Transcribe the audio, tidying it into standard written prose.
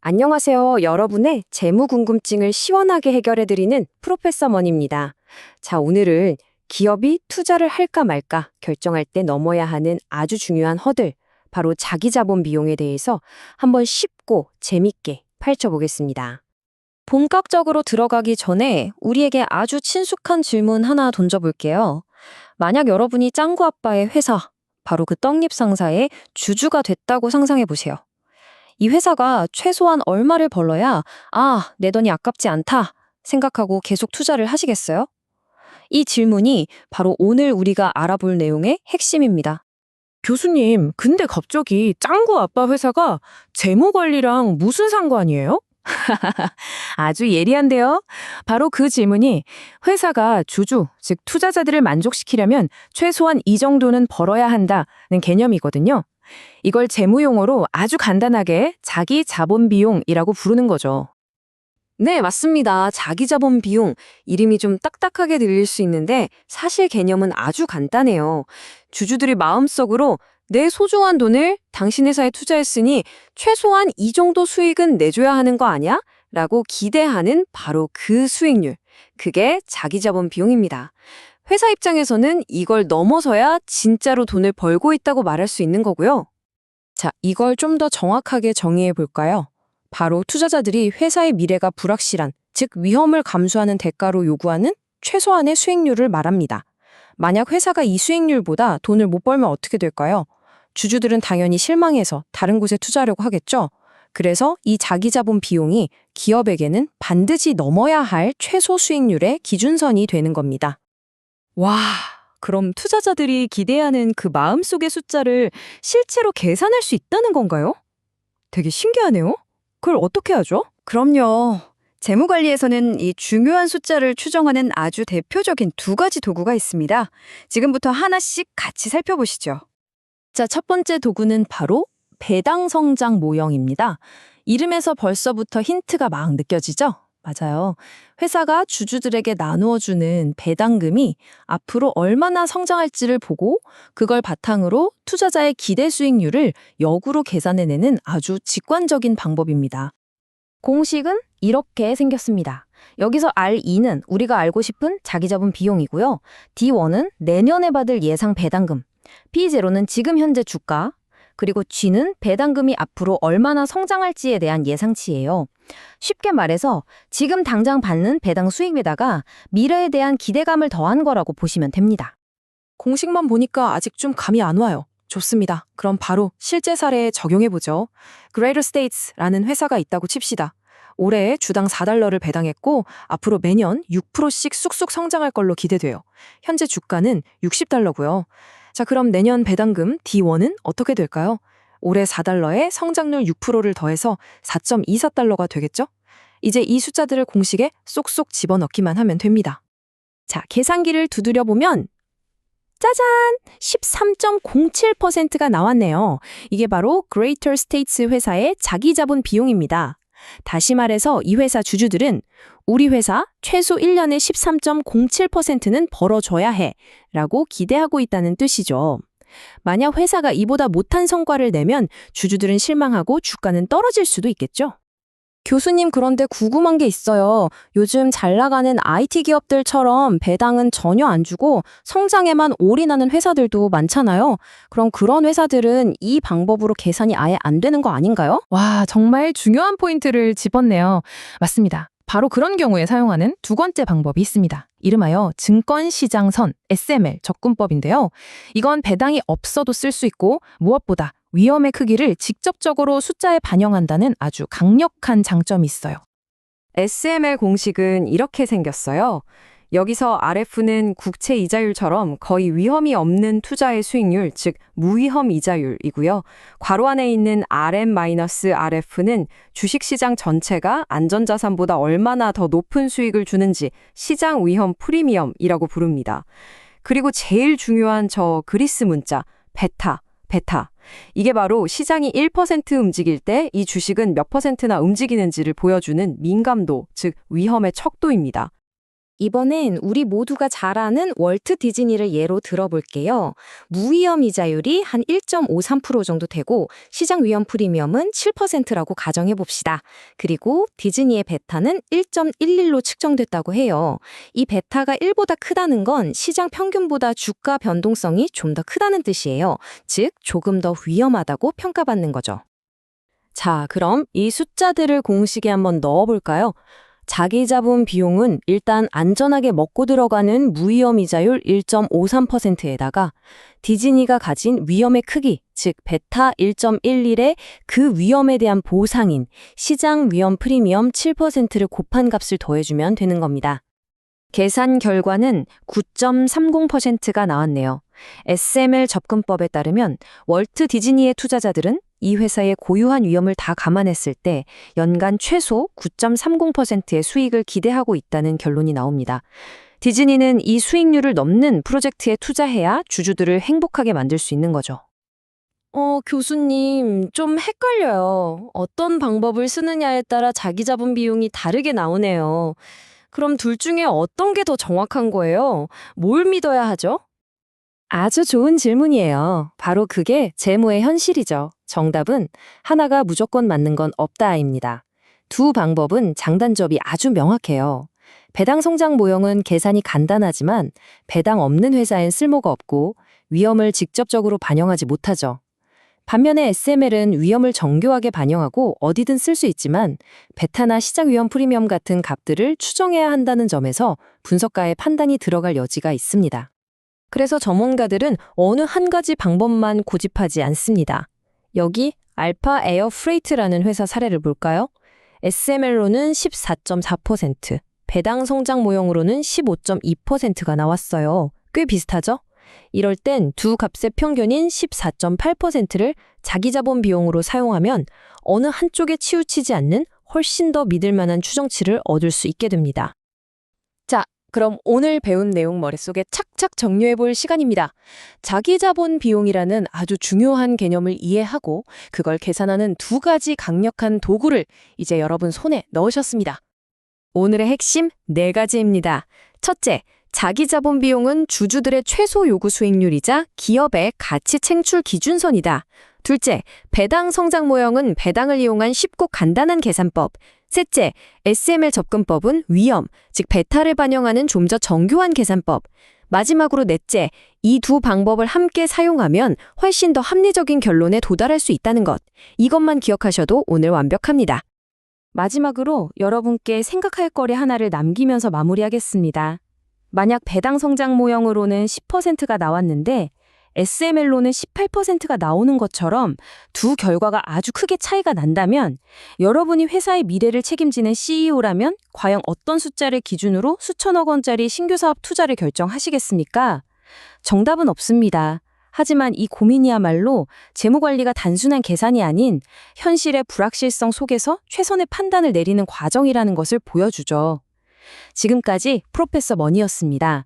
안녕하세요. 여러분의 재무 궁금증을 시원하게 해결해드리는 프로페서 머니입니다. 자, 오늘은 기업이 투자를 할까 말까 결정할 때 넘어야 하는 아주 중요한 허들, 바로 자기 자본 비용에 대해서 한번 쉽고 재밌게 파헤쳐보겠습니다. 본격적으로 들어가기 전에 우리에게 아주 친숙한 질문 하나 던져볼게요. 만약 여러분이 짱구 아빠의 회사, 바로 그 떡잎 상사의 주주가 됐다고 상상해 보세요. 이 회사가 최소한 얼마를 벌러야 내 돈이 아깝지 않다 생각하고 계속 투자를 하시겠어요? 이 질문이 바로 오늘 우리가 알아볼 내용의 핵심입니다. 교수님, 근데 갑자기 짱구 아빠 회사가 재무 관리랑 무슨 상관이에요? 아주 예리한데요. 바로 그 질문이 회사가 주주, 즉 투자자들을 만족시키려면 최소한 이 정도는 벌어야 한다는 개념이거든요. 이걸 재무 용어로 아주 간단하게 자기 자본 비용이라고 부르는 거죠. 네, 맞습니다. 자기 자본 비용, 이름이 좀 딱딱하게 들릴 수 있는데 사실 개념은 아주 간단해요. 주주들이 마음속으로 내 소중한 돈을 당신 회사에 투자했으니 최소한 이 정도 수익은 내줘야 하는 거 아니야? 라고 기대하는 바로 그 수익률. 그게 자기 자본 비용입니다. 회사 입장에서는 이걸 넘어서야 진짜로 돈을 벌고 있다고 말할 수 있는 거고요. 자, 이걸 좀 더 정확하게 정의해 볼까요? 바로 투자자들이 회사의 미래가 불확실한, 즉 위험을 감수하는 대가로 요구하는 최소한의 수익률을 말합니다. 만약 회사가 이 수익률보다 돈을 못 벌면 어떻게 될까요? 주주들은 당연히 실망해서 다른 곳에 투자하려고 하겠죠? 그래서 이 자기 자본 비용이 기업에게는 반드시 넘어야 할 최소 수익률의 기준선이 되는 겁니다. 와, 그럼 투자자들이 기대하는 그 마음속의 숫자를 실제로 계산할 수 있다는 건가요? 되게 신기하네요. 그걸 어떻게 하죠? 그럼요. 재무관리에서는 이 중요한 숫자를 추정하는 아주 대표적인 두 가지 도구가 있습니다. 지금부터 하나씩 같이 살펴보시죠. 자, 첫 번째 도구는 바로 배당 성장 모형입니다. 이름에서 벌써부터 힌트가 막 느껴지죠? 맞아요. 회사가 주주들에게 나누어주는 배당금이 앞으로 얼마나 성장할지를 보고 그걸 바탕으로 투자자의 기대 수익률을 역으로 계산해내는 아주 직관적인 방법입니다. 공식은 이렇게 생겼습니다. 여기서 R2는 우리가 알고 싶은 자기자본 비용이고요. D1은 내년에 받을 예상 배당금, P0는 지금 현재 주가, 그리고 G는 배당금이 앞으로 얼마나 성장할지에 대한 예상치예요. 쉽게 말해서 지금 당장 받는 배당 수익에다가 미래에 대한 기대감을 더한 거라고 보시면 됩니다. 공식만 보니까 아직 좀 감이 안 와요. 좋습니다. 그럼 바로 실제 사례에 적용해보죠. Greater States라는 회사가 있다고 칩시다. 올해 주당 4달러를 배당했고 앞으로 매년 6%씩 쑥쑥 성장할 걸로 기대돼요. 현재 주가는 60달러고요. 자, 그럼 내년 배당금 D1은 어떻게 될까요? 올해 4달러에 성장률 6%를 더해서 4.24달러가 되겠죠? 이제 이 숫자들을 공식에 쏙쏙 집어넣기만 하면 됩니다. 자, 계산기를 두드려보면 짜잔! 13.07%가 나왔네요. 이게 바로 Greater States 회사의 자기 자본 비용입니다. 다시 말해서 이 회사 주주들은 우리 회사 최소 1년에 13.07%는 벌어줘야 해 라고 기대하고 있다는 뜻이죠. 만약 회사가 이보다 못한 성과를 내면 주주들은 실망하고 주가는 떨어질 수도 있겠죠. 교수님, 그런데 궁금한 게 있어요. 요즘 잘 나가는 IT 기업들처럼 배당은 전혀 안 주고 성장에만 올인하는 회사들도 많잖아요. 그럼 그런 회사들은 이 방법으로 계산이 아예 안 되는 거 아닌가요? 와, 정말 중요한 포인트를 짚었네요. 맞습니다. 바로 그런 경우에 사용하는 두 번째 방법이 있습니다. 이름하여 증권시장선 SML 접근법인데요. 이건 배당이 없어도 쓸 수 있고 무엇보다 위험의 크기를 직접적으로 숫자에 반영한다는 아주 강력한 장점이 있어요. SML 공식은 이렇게 생겼어요. 여기서 RF는 국채 이자율처럼 거의 위험이 없는 투자의 수익률, 즉 무위험 이자율이고요. 괄호 안에 있는 RM-RF는 주식시장 전체가 안전자산보다 얼마나 더 높은 수익을 주는지 시장 위험 프리미엄이라고 부릅니다. 그리고 제일 중요한 저 그리스 문자, 베타. 이게 바로 시장이 1% 움직일 때 이 주식은 몇 %나 움직이는지를 보여주는 민감도, 즉 위험의 척도입니다. 이번엔 우리 모두가 잘 아는 월트 디즈니를 예로 들어볼게요. 무위험 이자율이 한 1.53% 정도 되고 시장 위험 프리미엄은 7%라고 가정해 봅시다. 그리고 디즈니의 베타는 1.11로 측정됐다고 해요. 이 베타가 1보다 크다는 건 시장 평균보다 주가 변동성이 좀 더 크다는 뜻이에요. 즉, 조금 더 위험하다고 평가받는 거죠. 자, 그럼 이 숫자들을 공식에 한번 넣어볼까요? 자기 자본 비용은 일단 안전하게 먹고 들어가는 무위험 이자율 1.53%에다가 디즈니가 가진 위험의 크기, 즉 베타 1.11에 그 위험에 대한 보상인 시장 위험 프리미엄 7%를 곱한 값을 더해주면 되는 겁니다. 계산 결과는 9.30%가 나왔네요. SML 접근법에 따르면 월트 디즈니의 투자자들은 이 회사의 고유한 위험을 다 감안했을 때 연간 최소 9.30%의 수익을 기대하고 있다는 결론이 나옵니다. 디즈니는 이 수익률을 넘는 프로젝트에 투자해야 주주들을 행복하게 만들 수 있는 거죠. 교수님, 좀 헷갈려요. 어떤 방법을 쓰느냐에 따라 자기 자본 비용이 다르게 나오네요. 그럼 둘 중에 어떤 게 더 정확한 거예요? 뭘 믿어야 하죠? 아주 좋은 질문이에요. 바로 그게 재무의 현실이죠. 정답은 하나가 무조건 맞는 건 없다입니다. 두 방법은 장단점이 아주 명확해요. 배당 성장 모형은 계산이 간단하지만 배당 없는 회사엔 쓸모가 없고 위험을 직접적으로 반영하지 못하죠. 반면에 SML은 위험을 정교하게 반영하고 어디든 쓸 수 있지만 베타나 시장 위험 프리미엄 같은 값들을 추정해야 한다는 점에서 분석가의 판단이 들어갈 여지가 있습니다. 그래서 전문가들은 어느 한 가지 방법만 고집하지 않습니다. 여기 알파 에어 프레이트라는 회사 사례를 볼까요? SML로는 14.4%, 배당 성장 모형으로는 15.2%가 나왔어요. 꽤 비슷하죠? 이럴 땐 두 값의 평균인 14.8%를 자기 자본 비용으로 사용하면 어느 한쪽에 치우치지 않는 훨씬 더 믿을 만한 추정치를 얻을 수 있게 됩니다. 자, 그럼 오늘 배운 내용 머릿속에 착착 정리해 볼 시간입니다. 자기 자본 비용이라는 아주 중요한 개념을 이해하고 그걸 계산하는 두 가지 강력한 도구를 이제 여러분 손에 넣으셨습니다. 오늘의 핵심 4가지입니다. 첫째, 자기 자본 비용은 주주들의 최소 요구 수익률이자 기업의 가치 창출 기준선이다. 둘째, 배당 성장 모형은 배당을 이용한 쉽고 간단한 계산법. 셋째, SML 접근법은 위험, 즉 베타를 반영하는 좀 더 정교한 계산법. 마지막으로 넷째, 이 두 방법을 함께 사용하면 훨씬 더 합리적인 결론에 도달할 수 있다는 것. 이것만 기억하셔도 오늘 완벽합니다. 마지막으로 여러분께 생각할 거리 하나를 남기면서 마무리하겠습니다. 만약 배당 성장 모형으로는 10%가 나왔는데 SML로는 18%가 나오는 것처럼 두 결과가 아주 크게 차이가 난다면 여러분이 회사의 미래를 책임지는 CEO라면 과연 어떤 숫자를 기준으로 수천억 원짜리 신규 사업 투자를 결정하시겠습니까? 정답은 없습니다. 하지만 이 고민이야말로 재무관리가 단순한 계산이 아닌 현실의 불확실성 속에서 최선의 판단을 내리는 과정이라는 것을 보여주죠. 지금까지 프로페서 머니였습니다.